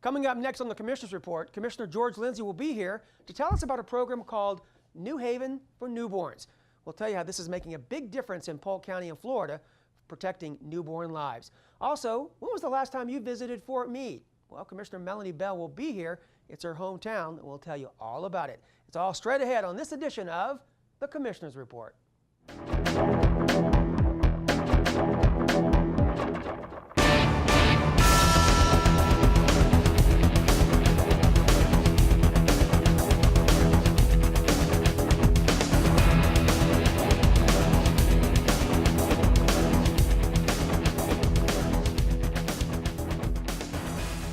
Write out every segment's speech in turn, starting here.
Coming up next on the Commissioner's Report, Commissioner George Lindsey will be here to tell us about a program called New Haven for Newborns. We'll tell you how this is making a big difference in Polk County in Florida, protecting newborn lives. Also, when was the last time you visited Fort Meade? Well, Commissioner Melanie Bell will be here. It's her hometown, and we'll tell you all about it. It's all straight ahead on this edition of the Commissioner's Report.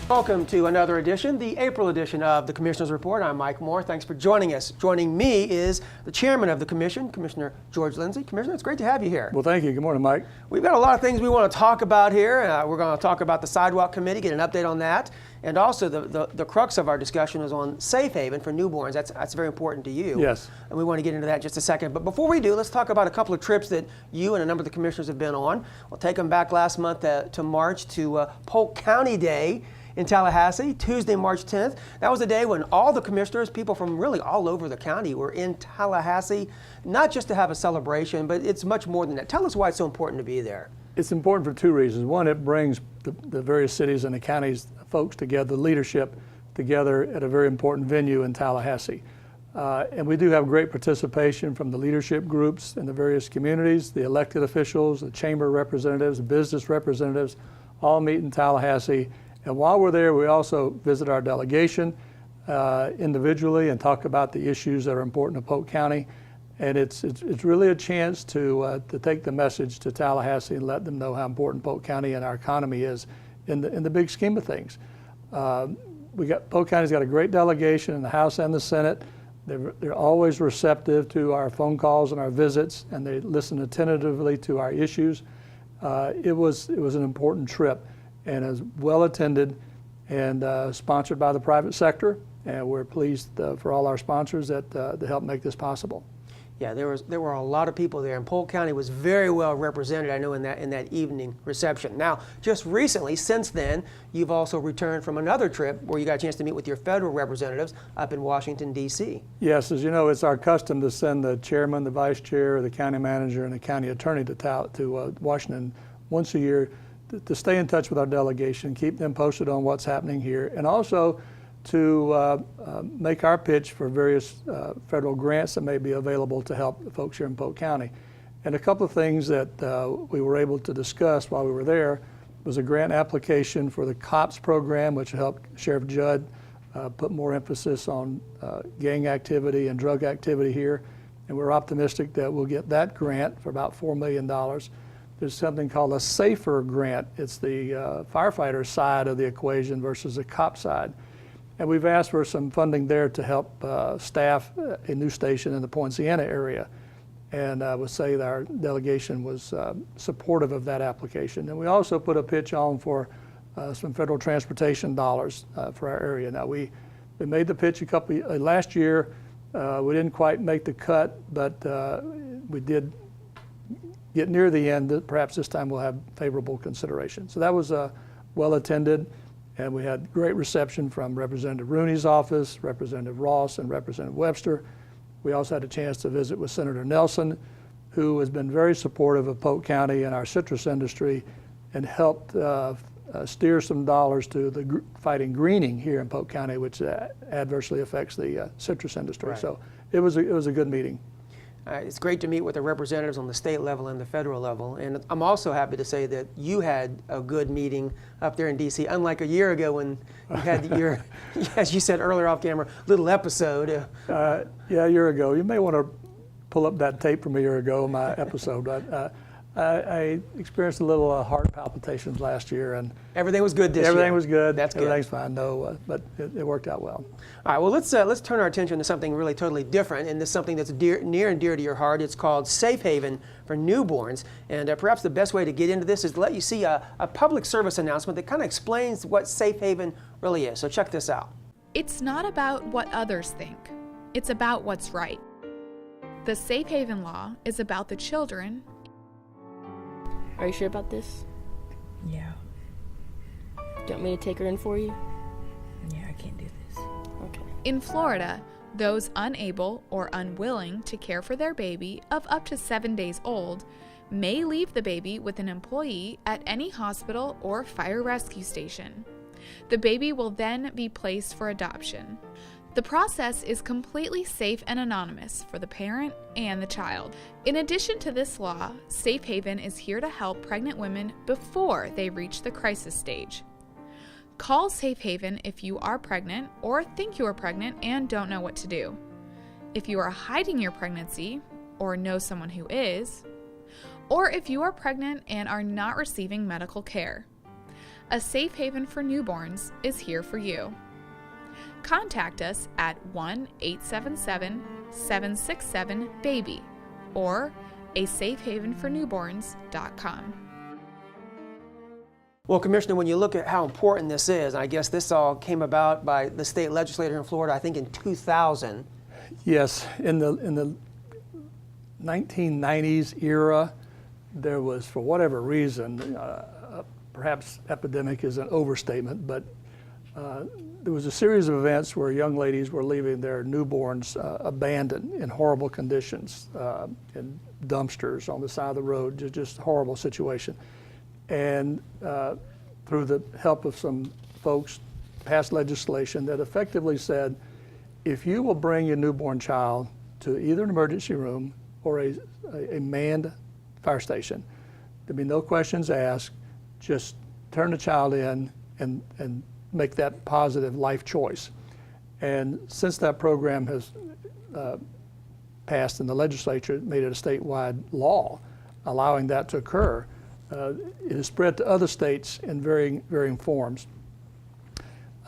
Welcome to another edition, the April edition of the Commissioner's Report. I'm Mike Moore. Thanks for joining us. Joining me is the chairman of the commission, Commissioner George Lindsey. Commissioner, it's great to have you here. Well, thank you. Good morning, Mike. We've got a lot of things we want to talk about here. We're going to talk about the Sidewalk Committee, get an update on that. And also the crux of our discussion is on safe haven for newborns. That's very important to you. Yes. And we want to get into that in just a second. But before we do, let's talk about a couple of trips that you and a number of the commissioners have been on. We'll take them back last month to March to Polk County Day in Tallahassee, Tuesday, March 10th. That was a day when all the commissioners, people from really all over the county, were in Tallahassee, not just to have a celebration, but it's much more than that. Tell us why it's so important to be there. It's important for two reasons. One, it brings the various cities and the counties, folks together, the leadership together at a very important venue in Tallahassee. And we do have great participation from the leadership groups in the various communities, the elected officials, the chamber representatives, the business representatives, all meet in Tallahassee. And while we're there, we also visit our delegation individually and talk about the issues that are important to Polk County. And it's really a chance to take the message to Tallahassee and let them know how important Polk County and our economy is in the big scheme of things. Polk County's got a great delegation in the House and the Senate. They're always receptive to our phone calls and our visits, and they listen attentively to our issues. It was an important trip, and is well attended and sponsored by the private sector. And we're pleased for all our sponsors that helped make this possible. Yeah, there were a lot of people there, and Polk County was very well represented, I know, in that evening reception. Now, just recently, since then, you've also returned from another trip where you got a chance to meet with your federal representatives up in Washington, D.C. Yes, as you know, it's our custom to send the chairman, the vice chair, the county manager, and the county attorney to Washington once a year to stay in touch with our delegation, keep them posted on what's happening here, and also to make our pitch for various federal grants that may be available to help folks here in Polk County. And a couple of things that we were able to discuss while we were there was a grant application for the COPS program, which helped Sheriff Judd put more emphasis on gang activity and drug activity here. And we're optimistic that we'll get that grant for about $4 million. There's something called a SAFER grant. It's the firefighter side of the equation versus the cop side. And we've asked for some funding there to help staff a new station in the Poinciana area. And I would say that our delegation was supportive of that application. And we also put a pitch on for some federal transportation dollars for our area. Now we made the pitch last year. We didn't quite make the cut, but we did get near the end. Perhaps this time we'll have favorable consideration. So that was well attended. And we had great reception from Representative Rooney's office, Representative Ross, and Representative Webster. We also had a chance to visit with Senator Nelson, who has been very supportive of Polk County and our citrus industry and helped steer some dollars to the fighting greening here in Polk County, which adversely affects the citrus industry. Right. So it was a good meeting. It's great to meet with the representatives on the state level and the federal level. And I'm also happy to say that you had a good meeting up there in D.C., unlike a year ago when you had your, as you said earlier off camera, little episode. Yeah, a year ago. You may want to pull up that tape from a year ago, my episode. I experienced a little heart palpitations last year, and everything was good this year. Everything was good. That's good. Everything's fine. No, but it worked out well. All right. Well, let's turn our attention to something really totally different, and this is something that's near and dear to your heart. It's called Safe Haven for Newborns, and perhaps the best way to get into this is to let you see a public service announcement that kind of explains what Safe Haven really is. So check this out. It's not about what others think. It's about what's right. The Safe Haven law is about the children. Are you sure about this? Yeah. Do you want me to take her in for you? I can't do this. Okay. In Florida, those unable or unwilling to care for their baby of up to 7 days old may leave the baby with an employee at any hospital or fire rescue station. The baby will then be placed for adoption. The process is completely safe and anonymous for the parent and the child. In addition to this law, Safe Haven is here to help pregnant women before they reach the crisis stage. Call Safe Haven if you are pregnant or think you are pregnant and don't know what to do. If you are hiding your pregnancy or know someone who is, or if you are pregnant and are not receiving medical care. A Safe Haven for Newborns is here for you. Contact us at 1-877-767-BABY or asafehavenfornewborns.com. Well, Commissioner, when you look at how important this is, and I guess this all came about by the state legislature in Florida, I think in 2000. Yes, in the 1990s era, there was, for whatever reason, perhaps epidemic is an overstatement, but there was a series of events where young ladies were leaving their newborns abandoned in horrible conditions, in dumpsters on the side of the road, just a horrible situation. And through the help of some folks, passed legislation that effectively said, if you will bring your newborn child to either an emergency room or a manned fire station, there'll be no questions asked, just turn the child in and make that positive life choice. And since that program has passed and the legislature made it a statewide law allowing that to occur, it has spread to other states in varying forms.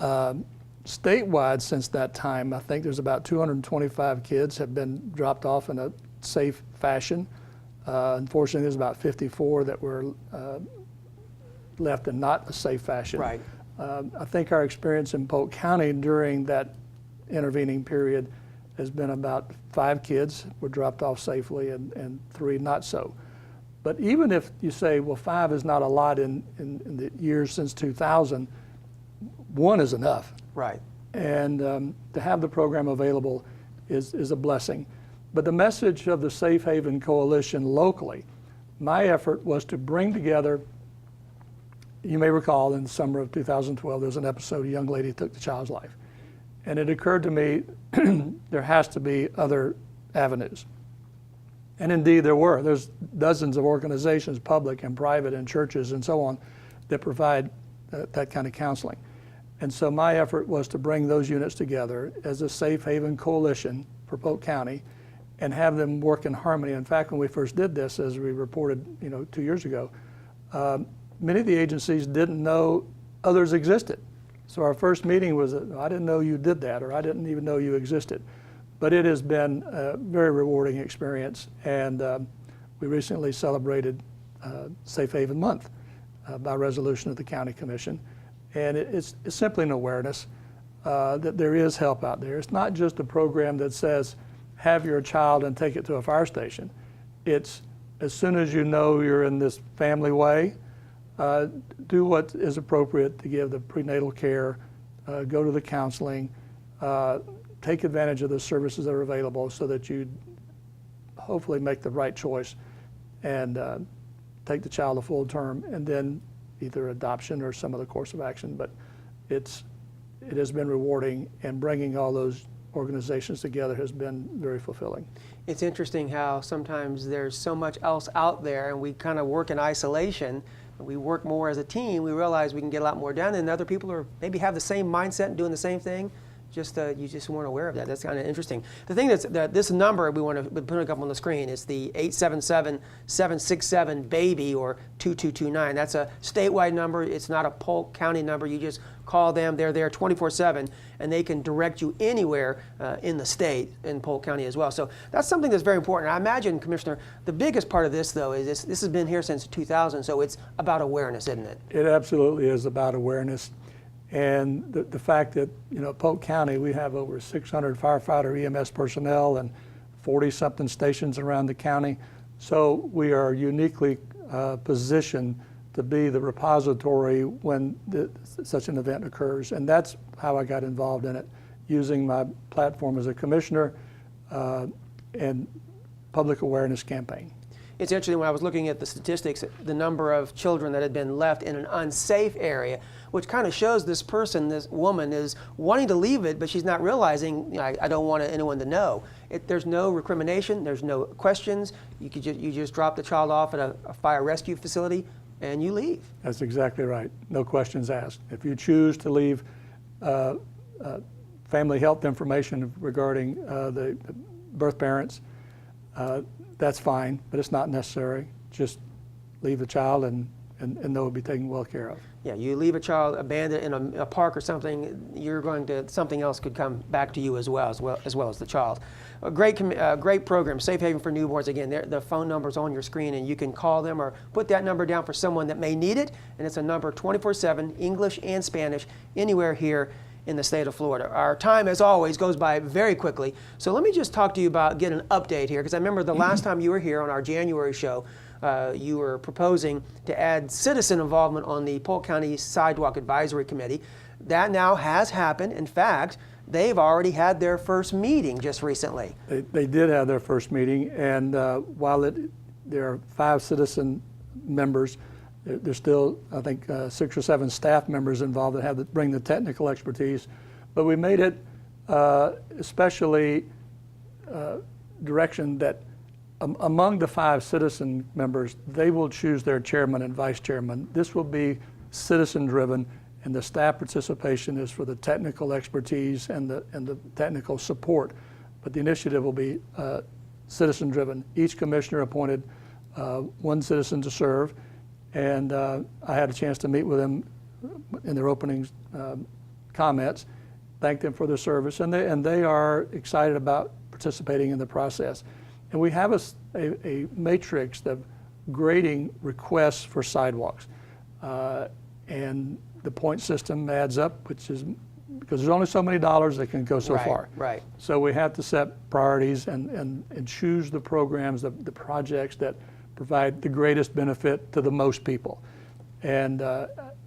Statewide since that time, I think there's about 225 kids have been dropped off in a safe fashion. Unfortunately, there's about 54 that were left in not a safe fashion. Right. I think our experience in Polk County during that intervening period has been about 5 kids were dropped off safely and 3 not so. But even if you say, well, 5 is not a lot in the years since 2000, 1 is enough. Right. And to have the program available is a blessing. But the message of the Safe Haven Coalition locally, my effort was to bring together, you may recall in the summer of 2012, there was an episode, a young lady took the child's life. And it occurred to me, there has to be other avenues. And indeed there were. There's dozens of organizations, public and private and churches and so on, that provide that kind of counseling. And so my effort was to bring those units together as a Safe Haven Coalition for Polk County and have them work in harmony. In fact, when we first did this, as we reported 2 years ago, many of the agencies didn't know others existed. So our first meeting was, I didn't know you did that, or I didn't even know you existed. But it has been a very rewarding experience, and we recently celebrated Safe Haven Month by resolution of the County Commission. And it's simply an awareness that there is help out there. It's not just a program that says, have your child and take it to a fire station. It's as soon as you know you're in this family way, do what is appropriate to give the prenatal care, go to the counseling, take advantage of the services that are available so that you hopefully make the right choice and take the child to full term, and then either adoption or some other course of action. But it has been rewarding, and bringing all those organizations together has been very fulfilling. It's interesting how sometimes there's so much else out there and we kind of work in isolation. We work more as a team. We realize we can get a lot more done, and other people are maybe have the same mindset and doing the same thing. Just you just weren't aware of that. That's kind of interesting. The thing that this number we want to put up on the screen is the 877-767-BABY or 2229. That's a statewide number. It's not a Polk County number. You just call them. They're there 24/7, and they can direct you anywhere in the state, in Polk County as well. So that's something that's very important. I imagine, Commissioner, the biggest part of this, though, is this has been here since 2000, so it's about awareness, isn't it? It absolutely is about awareness. And the fact that, Polk County, we have over 600 firefighter EMS personnel and 40-something stations around the county. So we are uniquely positioned to be the repository when such an event occurs. And that's how I got involved in it, using my platform as a commissioner and public awareness campaign. It's interesting, when I was looking at the statistics, the number of children that had been left in an unsafe area, which kind of shows this person, this woman, is wanting to leave it, but she's not realizing, you know, I don't want anyone to know. There's no recrimination, there's no questions. You just drop the child off at a fire rescue facility and you leave. That's exactly right. No questions asked. If you choose to leave family health information regarding the birth parents, that's fine, but it's not necessary. Just leave the child and they'll be taken well care of. Yeah, you leave a child abandoned in a park or something, something else could come back to you as well as the child. A great program, Safe Haven for Newborns. Again, the phone number's on your screen, and you can call them or put that number down for someone that may need it. And it's a number 24/7, English and Spanish, anywhere here in the state of Florida. Our time, as always, goes by very quickly. So let me just talk to you about, get an update here, because I remember the last time you were here on our January show, you were proposing to add citizen involvement on the Polk County Sidewalk Advisory Committee. That now has happened. In fact, they've already had their first meeting just recently. They did have their first meeting, and while there are 5 citizen members, there's still, I think, 6 or 7 staff members involved that have to bring the technical expertise. But we made it especially direction that among the 5 citizen members, they will choose their chairman and vice chairman. This will be citizen-driven, and the staff participation is for the technical expertise and the technical support. But the initiative will be citizen-driven. Each commissioner appointed 1 citizen to serve, and I had a chance to meet with them in their opening comments, thank them for their service, and they are excited about participating in the process. And we have a matrix of grading requests for sidewalks. And the point system adds up, which is, because there's only so many dollars that can go so far. Right. So we have to set priorities and choose the programs, the projects that provide the greatest benefit to the most people. And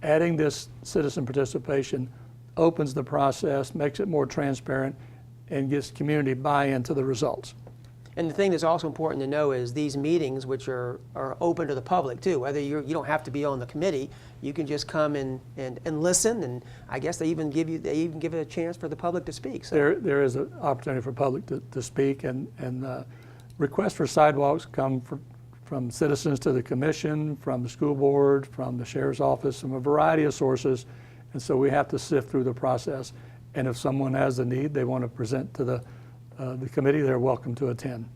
adding this citizen participation opens the process, makes it more transparent, and gets community buy-in to the results. And the thing that's also important to know is these meetings, which are open to the public too, whether you don't have to be on the committee, you can just come and listen, and I guess they even give it a chance for the public to speak. So. There is an opportunity for public to speak, and requests for sidewalks come from citizens to the commission, from the school board, from the sheriff's office, from a variety of sources, and so we have to sift through the process. And if someone has a need they want to present to the committee, they're welcome to attend.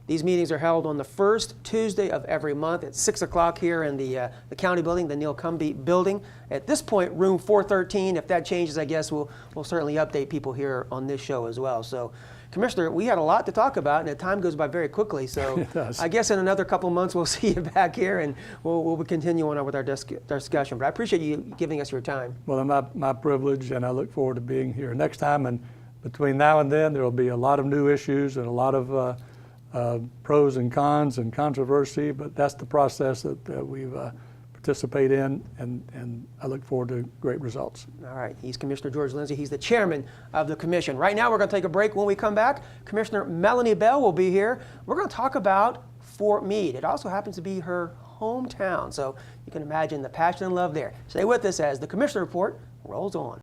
These meetings are held on the first Tuesday of every month at 6 o'clock here in the county building, the Neil Cumbie building. At this point, room 413. If that changes, I guess we'll certainly update people here on this show as well. So, Commissioner, we had a lot to talk about, and the time goes by very quickly. So I guess in another couple of months we'll see you back here, and we'll continue on with our discussion. But I appreciate you giving us your time. Well, my privilege, and I look forward to being here next time. And between now and then, there will be a lot of new issues and a lot of pros and cons and controversy, but that's the process that we've participate in, and I look forward to great results. All right, he's Commissioner George Lindsey. He's the chairman of the commission. Right now, we're going to take a break. When we come back, Commissioner Melanie Bell will be here. We're going to talk about Fort Meade. It also happens to be her hometown, so you can imagine the passion and love there. Stay with us as the Commissioner Report rolls on.